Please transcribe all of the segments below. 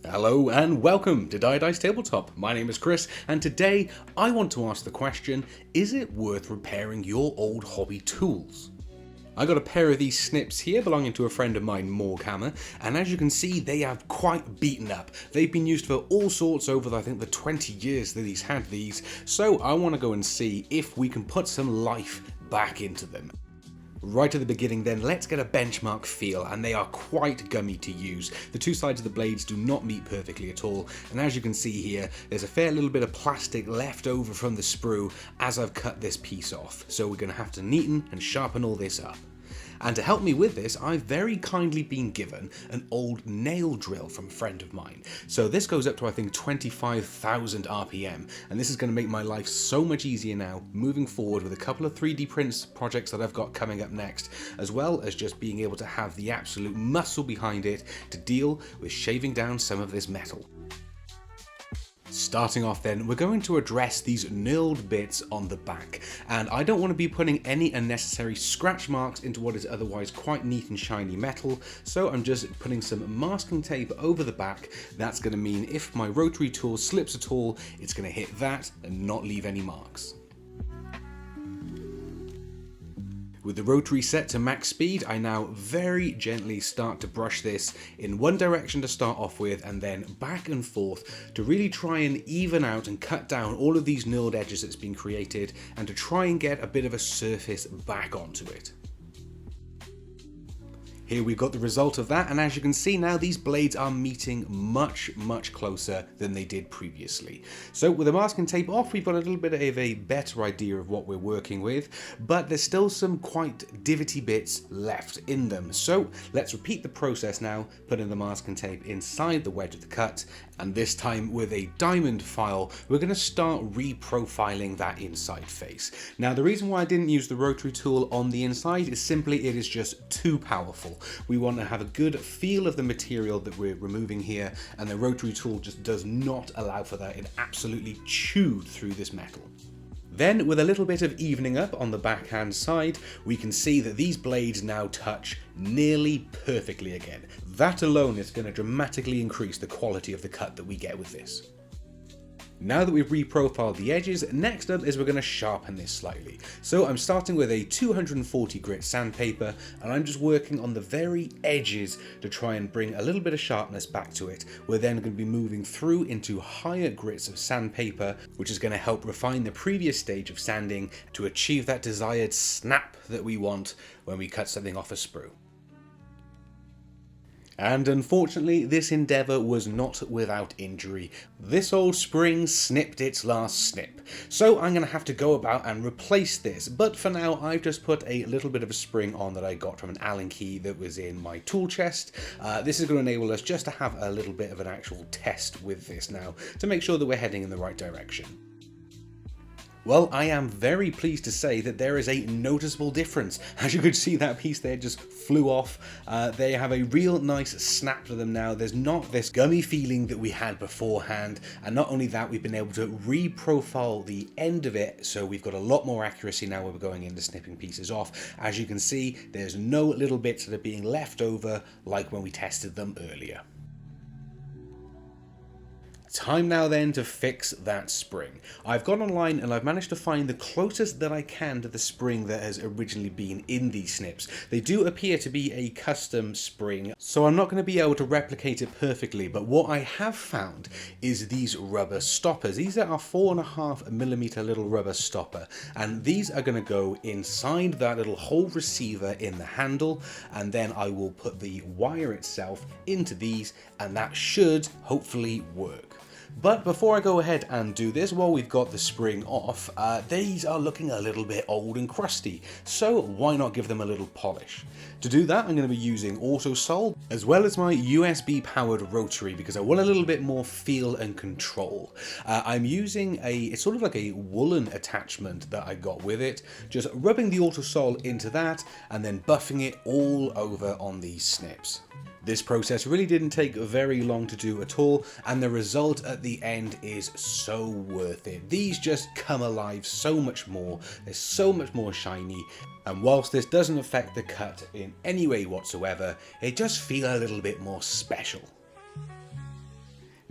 Hello and welcome to Dice Tabletop. My name is Chris and today I want to ask the question, is it worth repairing your old hobby tools? I got a pair of these snips here belonging to a friend of mine, Morghammer, and as you can see they are quite beaten up. They've been used for all sorts over I think the 20 years that he's had these, so I want to go and see if we can put some life back into them. Right at the beginning then, let's get a benchmark feel, and they are quite gummy to use. The two sides of the blades do not meet perfectly at all, and as you can see here, there's a fair little bit of plastic left over from the sprue as I've cut this piece off. So we're going to have to neaten and sharpen all this up. And to help me with this, I've very kindly been given an old nail drill from a friend of mine. So this goes up to I think 25,000 RPM, and this is going to make my life so much easier now, moving forward with a couple of 3D prints projects that I've got coming up next, as well as just being able to have the absolute muscle behind it to deal with shaving down some of this metal. Starting off then, we're going to address these knurled bits on the back, and I don't want to be putting any unnecessary scratch marks into what is otherwise quite neat and shiny metal, so I'm just putting some masking tape over the back. That's going to mean if my rotary tool slips at all, it's going to hit that and not leave any marks. With the rotary set to max speed, I now very gently start to brush this in one direction to start off with, and then back and forth to really try and even out and cut down all of these knurled edges that's been created, and to try and get a bit of a surface back onto it. Here we've got the result of that, and as you can see now, these blades are meeting much closer than they did previously. So with the masking tape off, we've got a little bit of a better idea of what we're working with, but there's still some quite divoty bits left in them. So let's repeat the process now, putting the masking tape inside the wedge of the cut, and this time with a diamond file, we're going to start reprofiling that inside face. Now the reason why I didn't use the rotary tool on the inside is simply it is just too powerful. We want to have a good feel of the material that we're removing here, and the rotary tool just does not allow for that. It absolutely chewed through this metal. Then with a little bit of evening up on the backhand side, we can see that these blades now touch nearly perfectly again. That alone is going to dramatically increase the quality of the cut that we get with this. Now that we've reprofiled the edges, next up is we're going to sharpen this slightly. So I'm starting with a 240 grit sandpaper, and I'm just working on the very edges to try and bring a little bit of sharpness back to it. We're then going to be moving through into higher grits of sandpaper, which is going to help refine the previous stage of sanding to achieve that desired snap that we want when we cut something off a sprue. And unfortunately, this endeavour was not without injury. This old spring snipped its last snip. So I'm going to have to go about and replace this, but for now I've just put a little bit of a spring on that I got from an Allen key that was in my tool chest. This is going to enable us just to have a little bit of an actual test with this now, to make sure that we're heading in the right direction. Well, I am very pleased to say that there is a noticeable difference. As you could see, that piece there just flew off. They have a real nice snap to them now. There's not this gummy feeling that we had beforehand. And not only that, we've been able to reprofile the end of it, so we've got a lot more accuracy now when we're going into snipping pieces off. As you can see, there's no little bits that are being left over like when we tested them earlier. Time now then to fix that spring. I've gone online and I've managed to find the closest that I can to the spring that has originally been in these snips. They do appear to be a custom spring, so I'm not going to be able to replicate it perfectly, but what I have found is these rubber stoppers. These are a 4.5mm little rubber stopper, and these are going to go inside that little hole receiver in the handle, and then I will put the wire itself into these, and that should hopefully work. But before I go ahead and do this, while we've got the spring off, these are looking a little bit old and crusty, so why not give them a little polish? To do that, I'm going to be using Autosol, as well as my USB powered rotary, because I want a little bit more feel and control. I'm using it's sort of like a woolen attachment that I got with it, just rubbing the Autosol into that, and then buffing it all over on these snips. This process really didn't take very long to do at all, and the result at the end is so worth it. These just come alive so much more, they're so much more shiny, and whilst this doesn't affect the cut in any way whatsoever, it does feel a little bit more special.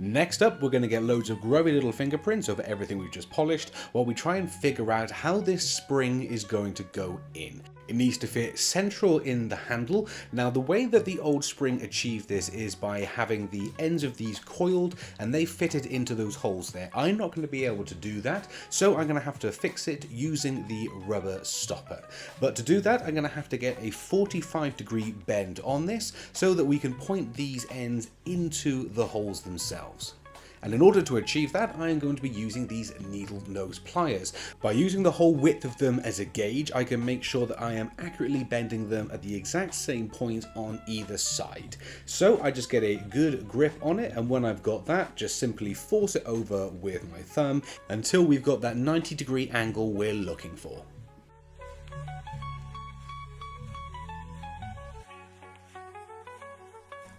Next up, we're going to get loads of grubby little fingerprints over everything we've just polished while we try and figure out how this spring is going to go in. It needs to fit central in the handle. Now, the way that the old spring achieved this is by having the ends of these coiled and they fitted into those holes there. I'm not going to be able to do that, so I'm going to have to fix it using the rubber stopper. But to do that, I'm going to have to get a 45-degree bend on this so that we can point these ends into the holes themselves. And in order to achieve that, I am going to be using these needle nose pliers. By using the whole width of them as a gauge, I can make sure that I am accurately bending them at the exact same point on either side. So I just get a good grip on it, and when I've got that, just simply force it over with my thumb until we've got that 90-degree angle we're looking for.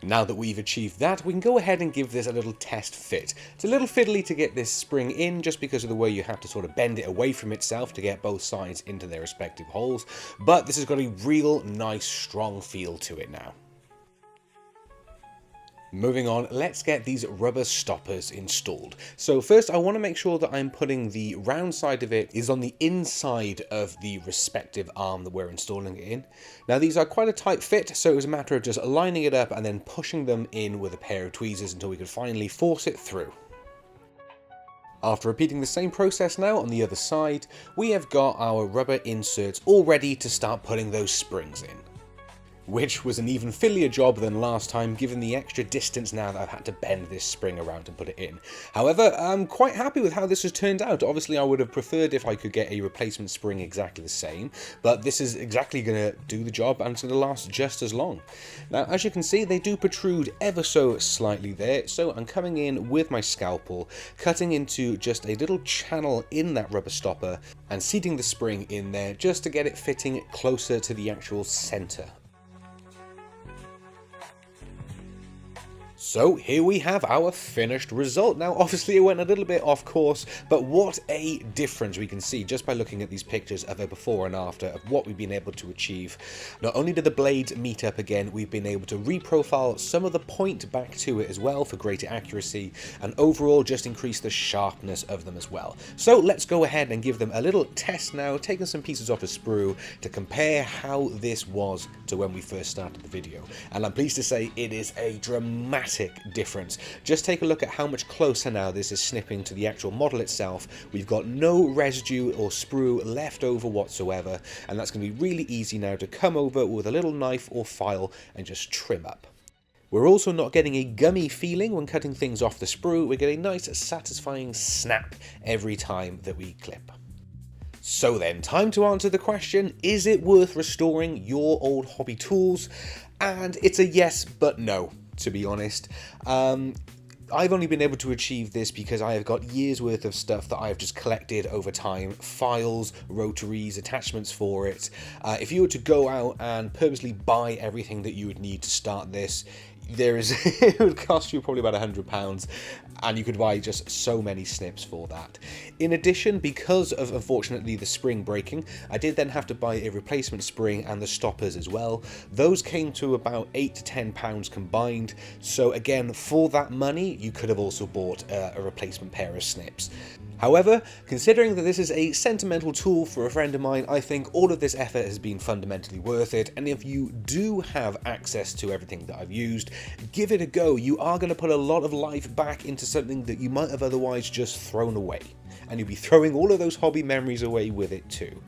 Now that we've achieved that, we can go ahead and give this a little test fit. It's a little fiddly to get this spring in just because of the way you have to sort of bend it away from itself to get both sides into their respective holes, but this has got a real nice strong feel to it now. Moving on, let's get these rubber stoppers installed. So first I want to make sure that I'm putting the round side of it is on the inside of the respective arm that we're installing it in. Now these are quite a tight fit, so it was a matter of just lining it up and then pushing them in with a pair of tweezers until we could finally force it through. After repeating the same process now on the other side, we have got our rubber inserts all ready to start putting those springs in. Which was an even fiddlier job than last time, given the extra distance now that I've had to bend this spring around and put it in. However, I'm quite happy with how this has turned out. Obviously, I would have preferred if I could get a replacement spring exactly the same, but this is exactly going to do the job and it's going to last just as long. Now, as you can see, they do protrude ever so slightly there, so I'm coming in with my scalpel, cutting into just a little channel in that rubber stopper and seating the spring in there just to get it fitting closer to the actual center. So here we have our finished result. Now obviously it went a little bit off course, but what a difference we can see just by looking at these pictures of a before and after of what we've been able to achieve. Not only did the blades meet up again, we've been able to reprofile some of the point back to it as well for greater accuracy, and overall just increase the sharpness of them as well. So let's go ahead and give them a little test now, taking some pieces off a sprue to compare how this was to when we first started the video. And I'm pleased to say it is a dramatic difference. Just take a look at how much closer now this is snipping to the actual model itself. We've got no residue or sprue left over whatsoever, and that's going to be really easy now to come over with a little knife or file and just trim up. We're also not getting a gummy feeling when cutting things off the sprue. We're getting a nice satisfying snap every time that we clip. So then, time to answer the question, is it worth restoring your old hobby tools? And it's a yes, but no. To be honest, I've only been able to achieve this because I have got years worth of stuff that I've just collected over time, files, rotaries, attachments for it. If you were to go out and purposely buy everything that you would need to start this, it would cost you probably about £100, and you could buy just so many snips for that. In addition, because of unfortunately the spring breaking, I did then have to buy a replacement spring and the stoppers as well. Those came to about £8 to £10 combined, so again, for that money you could have also bought a replacement pair of snips. However, considering that this is a sentimental tool for a friend of mine, I think all of this effort has been fundamentally worth it, and if you do have access to everything that I've used, give it a go. You are going to put a lot of life back into something that you might have otherwise just thrown away, and you'll be throwing all of those hobby memories away with it too.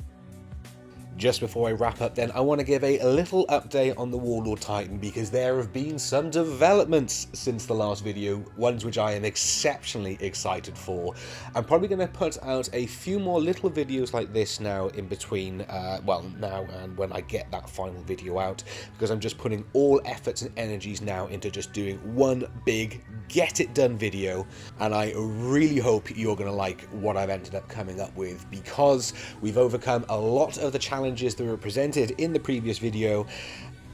Just before I wrap up then, I want to give a little update on the Warlord Titan because there have been some developments since the last video, ones which I am exceptionally excited for. I'm probably going to put out a few more little videos like this now in between, well, now and when I get that final video out, because I'm just putting all efforts and energies now into just doing one big get it done video, and I really hope you're going to like what I've ended up coming up with, because we've overcome a lot of the challenges that were presented in the previous video,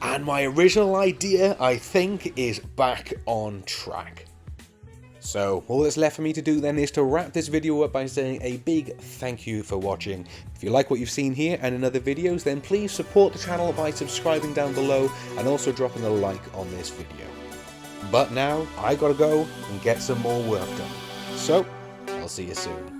and my original idea, I think, is back on track. So all that's left for me to do then is to wrap this video up by saying a big thank you for watching. If you like what you've seen here and in other videos, then please support the channel by subscribing down below and also dropping a like on this video. But now I gotta go and get some more work done. So, I'll see you soon.